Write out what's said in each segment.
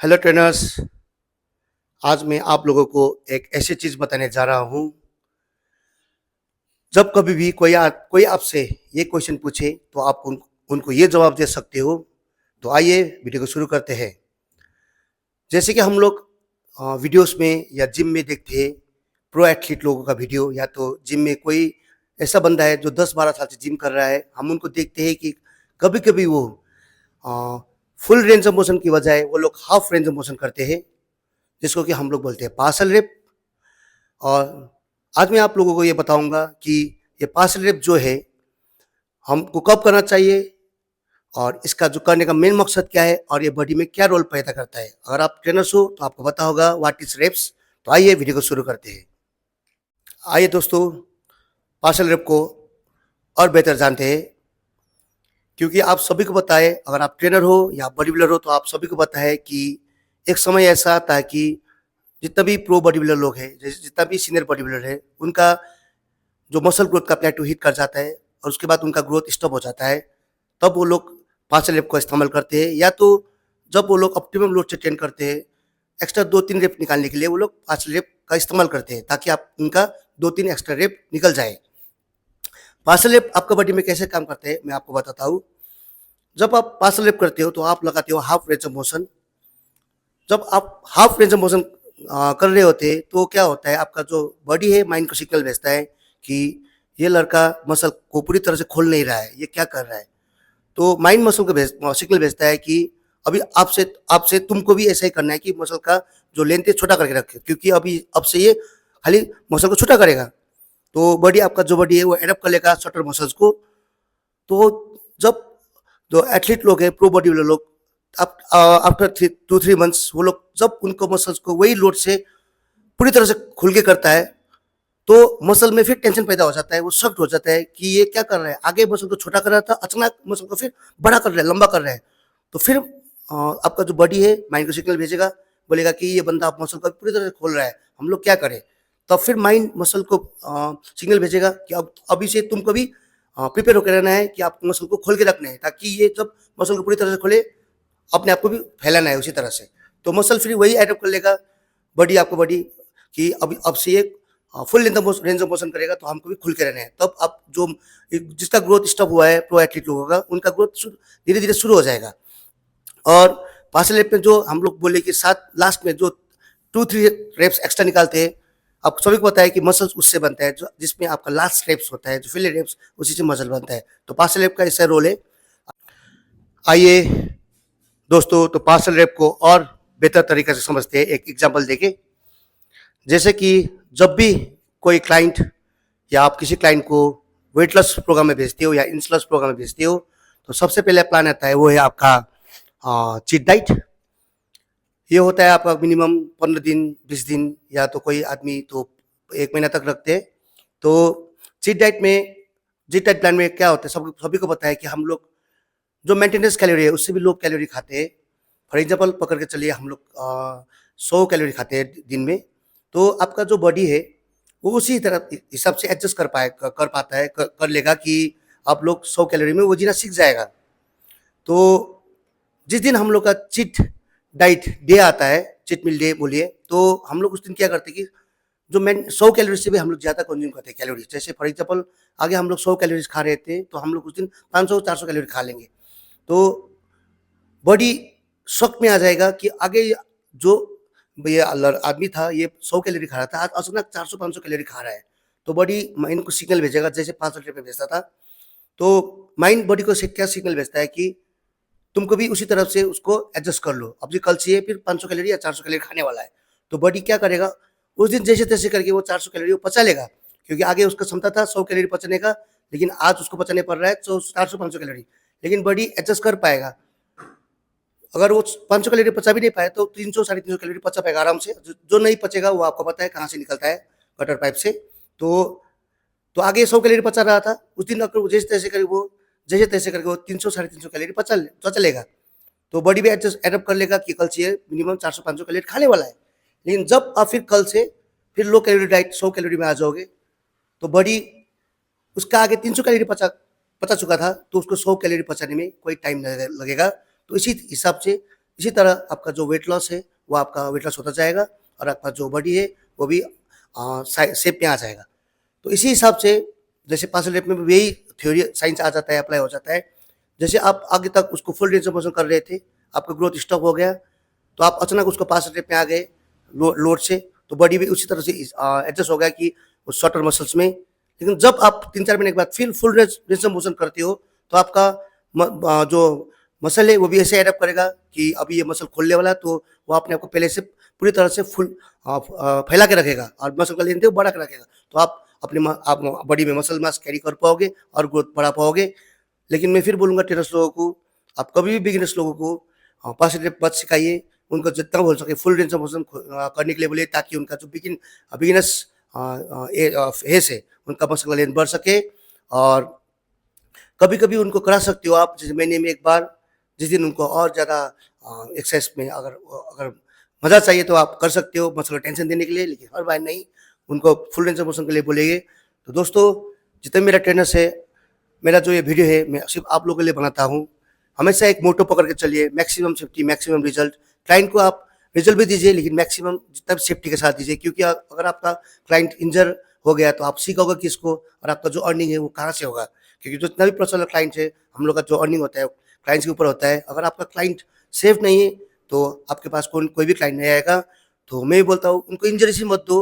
Hello trainers. आज मैं आप लोगों को एक ऐसी चीज़ बताने जा रहा हूँ। जब कभी भी कोई आपसे ये क्वेश्चन पूछे तो आप उनको ये जवाब दे सकते हो। तो आइए वीडियो को शुरू करते हैं। जैसे कि हम लोग वीडियोस में या जिम में देखते हैं प्रो एथलीट लोगों का वीडियो, या तो जिम में कोई ऐसा बंदा है जो 10-12 साल से जिम कर रहा है, हम उनको देखते हैं कि कभी-कभी वो फुल रेंज ऑफ मोशन की बजाय वो लोग हाफ रेंज ऑफ मोशन करते हैं, जिसको कि हम लोग बोलते हैं पार्सल रेप। और आज मैं आप लोगों को ये बताऊंगा कि ये पार्सल रेप जो है हमको कब करना चाहिए, और इसका जो करने का मेन मकसद क्या है, और ये बॉडी में क्या रोल पैदा करता है। अगर आप ट्रेनर्स हो तो आपको पता होगा व्हाट इज रेप्स। तो आइए वीडियो को शुरू करते हैं। आइए दोस्तों, पार्सल रेप को और बेहतर जानते हैं, क्योंकि आप सभी को पता है, अगर आप ट्रेनर हो या बॉडी बिल्डर हो तो आप सभी को पता है कि एक समय ऐसा आता है कि जितना भी प्रो बॉडी बिल्डर लोग हैं, जैसे जितना भी सीनियर बॉडी बिल्डर है, उनका जो मसल ग्रोथ का प्लेटो हिट कर जाता है और उसके बाद उनका ग्रोथ स्टॉप हो जाता है, तब वो लोग पार्सल रेप का इस्तेमाल करते हैं। या तो जब वो लोग ऑप्टिमम लोड से ट्रेन करते हैं, एक्स्ट्रा 2-3 रेप निकालने के लिए वो लोग पार्सल रेप का इस्तेमाल करते हैं, ताकि आप उनका 2-3 एक्स्ट्रा रेप निकल जाए। पार्सल रेप आपका बॉडी में कैसे काम करते हैं मैं आपको बताता हूँ। जब आप पार्सल रेप करते हो तो आप लगाते हो हाफ रेंज ऑफ मोशन। जब आप हाफ रेंज ऑफ मोशन कर रहे होते हैं तो क्या होता है, आपका जो बॉडी है माइंड को सिग्नल भेजता है कि ये लड़का मसल को पूरी तरह से खोल नहीं रहा है, ये क्या कर रहा है। तो माइंड मसल को सिग्नल भेजता है कि अभी आपसे आपसे तुमको भी ऐसा ही करना है कि मसल का जो लेंथ है छोटा करके रखे, क्योंकि अभी अब से ये खाली मसल को छोटा करेगा। तो बॉडी आपका जो बॉडी है वो एडप्ट कर लेगा शॉर्टर मसल्स को। तो जब जो एथलीट लोग हैं, प्रो बॉडी बिल्डर लोग, आप आफ्टर 2-3 मंथ्स वो लोग जब उनको मसल्स को वही लोड से पूरी तरह से खुल के करता है, तो मसल में फिर टेंशन पैदा हो जाता है। वो शॉक्ड हो जाता है कि ये क्या कर रहा है, आगे मसल को छोटा कर रहा था, अचानक मसल को फिर बड़ा कर रहा है, लंबा कर रहा है। तो फिर आपका जो बॉडी है माइंड को सिग्नल भेजेगा, बोलेगा कि ये बंदा आप मसल को पूरी तरह से खोल रहा है, हम लोग क्या करें। तब फिर माइंड मसल को सिग्नल भेजेगा कि अब अभी से तुमको भी प्रिपेयर होकर रहना है कि आपको मसल को खोल के रखना है, ताकि ये जब मसल को पूरी तरह से खोले अपने आप को भी फैलाना है उसी तरह से। तो मसल फिर वही एडप्ट कर लेगा, बॉडी आपको बॉडी कि अब से ये फुल रेंज ऑफ मोशन करेगा, तो हमको भी खुल के रहना है। तब आप जो जिसका ग्रोथ स्टॉप हुआ है प्रो एथलीट लोगों का, उनका ग्रोथ धीरे धीरे शुरू हो जाएगा। और पार्सल रेप में जो हम लोग बोले कि सात लास्ट में जो 2-3 रेप्स एक्स्ट्रा निकालते हैं, आपको सभी को पता है कि मसल्स उससे बनता है, जो जिसमें आपका लास्ट रेप्स होता है, जो फिले रेप्स, उसी से मसल बनता है। तो पार्सल रेप का ऐसा रोल है। आइए दोस्तों, तो पार्सल रेप को और बेहतर तरीके से समझते हैं एक एग्जांपल देके। जैसे कि जब भी कोई क्लाइंट या आप किसी क्लाइंट को वेट लॉस प्रोग्राम में भेजते हो या इंच लॉस प्रोग्राम में भेजते हो, तो सबसे पहले प्लान आता है वो है आपका चीट डाइट। ये होता है आपका मिनिमम 15 दिन 20 दिन, या तो कोई आदमी तो 1 महीना तक रखते हैं। तो चीट डाइट में चीट डाइट प्लान में क्या होता है, सभी को पता है कि हम लोग जो मेंटेनेंस कैलोरी है उससे भी लोग कैलोरी खाते हैं। फॉर एग्जांपल पकड़ के चलिए, हम लोग 100 कैलोरी खाते हैं दिन में। तो आपका जो बॉडी है वो उसी तरह हिसाब से एडजस्ट कर पाता है, कर लेगा कि आप लोग 100 कैलोरी में वो जीना सीख जाएगा। तो जिस दिन हम लोग का चीट डाइट डे आता है, चीट मील डे बोलिए, तो हम लोग उस दिन क्या करते हैं कि जो मैं 100 कैलोरी से भी हम लोग ज़्यादा कंज्यूम करते हैं कैलोरी। जैसे फॉर एग्जांपल आगे हम लोग 100 कैलोरीज खा रहे थे, तो हम लोग उस दिन 500-400 कैलोरी खा लेंगे। तो बॉडी शॉक में आ जाएगा कि आगे जो ये आदमी था ये 100 कैलोरी खा रहा था, आज अचानक 400-500 कैलोरी खा रहा है। तो बॉडी माइंड को सिग्नल भेजेगा, जैसे 500 रुपये भेजता था। तो माइंड बॉडी को क्या सिग्नल भेजता है कि तुमको भी उसी तरफ से उसको एडजस्ट कर लो। अब जी कल से ये फिर 500 कैलोरी या 400 कैलोरी खाने वाला है। तो बॉडी क्या करेगा, उस दिन जैसे तैसे करके वो 400 कैलोरी वो पचा लेगा, क्योंकि आगे उसका क्षमता था 100 कैलोरी पचने का, लेकिन आज उसको पचाने पड़ रहा है 400-500 कैलोरी। लेकिन बॉडी एडजस्ट कर पाएगा। अगर वो 500 कैलोरी पचा भी नहीं पाए तो 300-350 कैलोरी पचा पाएगा आराम से। जो नहीं पचेगा वो आपको पता है कहाँ से निकलता है, गटर पाइप से। तो तो आगे 100 कैलोरी पचा रहा था, उस दिन अगर वो जैसे तैसे करके वो 300-350 कैलोरी पचा लेगा। तो बॉडी भी एडजस्ट एडप्ट कर लेगा कि कल से ये मिनिमम 400-500 कैलोरी खाने वाला है। लेकिन जब आप फिर कल से फिर लो कैलोरी डाइट 100 कैलोरी में आ जाओगे, तो बॉडी उसका आगे 300 कैलोरी पचा चुका था, तो उसको 100 कैलोरी पचाने में कोई टाइम नहीं लगेगा। तो इसी हिसाब से इसी तरह आपका जो वेट लॉस है वो आपका वेट लॉस होता जाएगा और आपका जो बॉडी है वो भी शेप में आ जाएगा। तो इसी हिसाब से जैसे पार्सल रेप में भी यही थ्योरी साइंस आ जाता है, अप्लाई हो जाता है। जैसे आप आगे तक उसको फुल रेंज ऑफ मोशन कर रहे थे, आपका ग्रोथ स्टॉप हो गया, तो आप अचानक उसको पार्सल रेप में आ गए लोड से, तो बॉडी भी उसी तरह से एडजस्ट हो गया कि उस शॉर्टर मसल्स में। लेकिन जब आप 3-4 महीने के बाद फिर फुल रेंज ऑफ मोशन करते हो, तो आपका जो मसल है वो भी ऐसे एडप्ट करेगा कि अभी ये मसल खोलने वाला है, तो वो अपने आप को पहले से पूरी तरह से फुल फैला के रखेगा और मसल का लेंथ है वो बढ़ा के रखेगा। तो आप अपने आप बॉडी में मसल मास कैरी कर पाओगे और ग्रोथ बढ़ा पाओगे। लेकिन मैं फिर बोलूँगा ट्रेनर्स लोगों को, आप कभी भी बिगिनर्स लोगों को पास रेप मत सिखाइए, उनको जितना बोल सके फुल रेंज ऑफ मोशन करने के लिए बोलिए, ताकि उनका जो बिगिनर्स फेस है उनका मसल का लेंथ बढ़ सके। और कभी-कभी उनको करा सकते हो आप, जैसे महीने में 1 बार, जिस दिन उनको और ज़्यादा एक्सरसाइज में अगर अगर मज़ा चाहिए तो आप कर सकते हो मसल को टेंशन देने के लिए, लेकिन हर बार नहीं, उनको फुल रेंज ऑफ मोशन के लिए बोलेंगे। तो दोस्तों, जितने मेरा ट्रेनर्स है, मेरा जो ये वीडियो है मैं सिर्फ आप लोगों के लिए बनाता हूँ। हमेशा एक मोटो पकड़ के चलिए, maximum safety, maximum result. Client को आप रिजल्ट भी दीजिए, लेकिन मैक्सिमम जितना भी सेफ्टी के साथ दीजिए, क्योंकि अगर आपका क्लाइंट इंजर हो गया तो आप सीखोगे किसको, और आपका जो अर्निंग है वो कहाँ से होगा। क्योंकि जो जितना भी पर्सनल क्लाइंट है, हम लोग का जो अर्निंग होता है क्लाइंट्स के ऊपर होता है। अगर आपका क्लाइंट सेफ नहीं है तो आपके पास कोई भी क्लाइंट नहीं आएगा। तो मैं भी बोलता हूँ, उनको इंजरीज मत दो,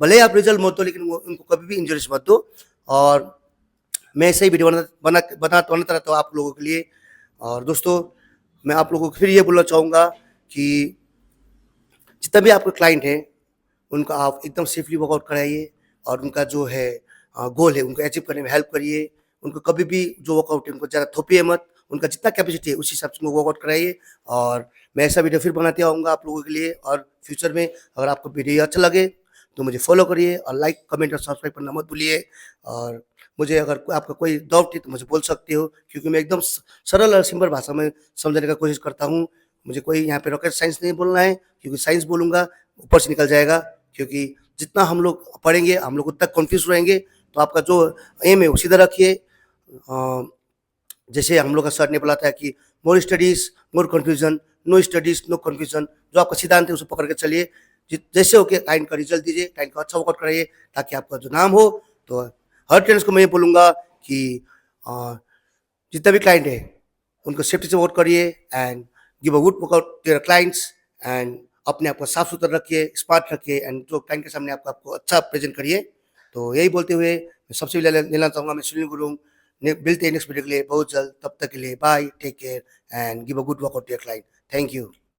भले ही आप रिजल्ट मत दो, लेकिन उनको कभी भी इंजरीज मत दो। और मैं ऐसे ही वीडियो बनाता रहता हूँ आप लोगों के लिए। और दोस्तों, मैं आप लोगों को फिर ये बोलना चाहूँगा कि जितना भी आपका क्लाइंट है, उनको आप एकदम सेफली वर्कआउट कराइए और उनका जो है गोल है उनको अचीव करने में हेल्प करिए। उनको कभी भी जो वर्कआउट है उनको ज़्यादा थोपिए मत, उनका जितना कैपेसिटी है उस हिसाब से उनको वर्कआउट कराइए। और मैं ऐसा वीडियो फिर बनाते आऊँगा आप लोगों के लिए। और फ्यूचर में अगर आपको वीडियो अच्छा लगे तो मुझे फॉलो करिए और लाइक, कमेंट और सब्सक्राइब करना मत भूलिए। और मुझे अगर आपका कोई डाउट है तो मुझे बोल सकते हो, क्योंकि मैं एकदम सरल और सिंपल भाषा में समझाने का कोशिश करता हूँ। मुझे कोई यहाँ पे रॉकेट साइंस नहीं बोलना है, क्योंकि साइंस बोलूँगा ऊपर से निकल जाएगा। क्योंकि जितना हम लोग पढ़ेंगे हम लोग उतना कन्फ्यूज़ रहेंगे। तो आपका जो एम है वो सीधा रखिए। जैसे हम लोग का सर ने बोला था कि more studies more confusion, no studies no confusion. जो आपका सिद्धांत है उसे पकड़ के चलिए। जैसे हो के क्लाइंट का रिजल्ट दीजिए, क्लाइंट का अच्छा वर्कआउट कराइए, ताकि आपका जो नाम हो। तो हर ट्रेनर्स को मैं ये बोलूँगा कि जितना भी क्लाइंट है उनको सेफ्टी से वर्क करिए and give a good workout to your clients. And अपने आप को साफ सुथरा रखिए, स्मार्ट रखिए एंड जो क्लाइंट के सामने आपको अच्छा प्रेजेंट करिए। तो यही बोलते हुए मैं सबसे पहले लेना चाहूँगा, मैं सुनील गुरुंग। मिलते हैं नेक्स्ट वीडियो के लिए बहुत जल्द। तब तक के लिए bye, take care and give a good workout to your client. Thank you.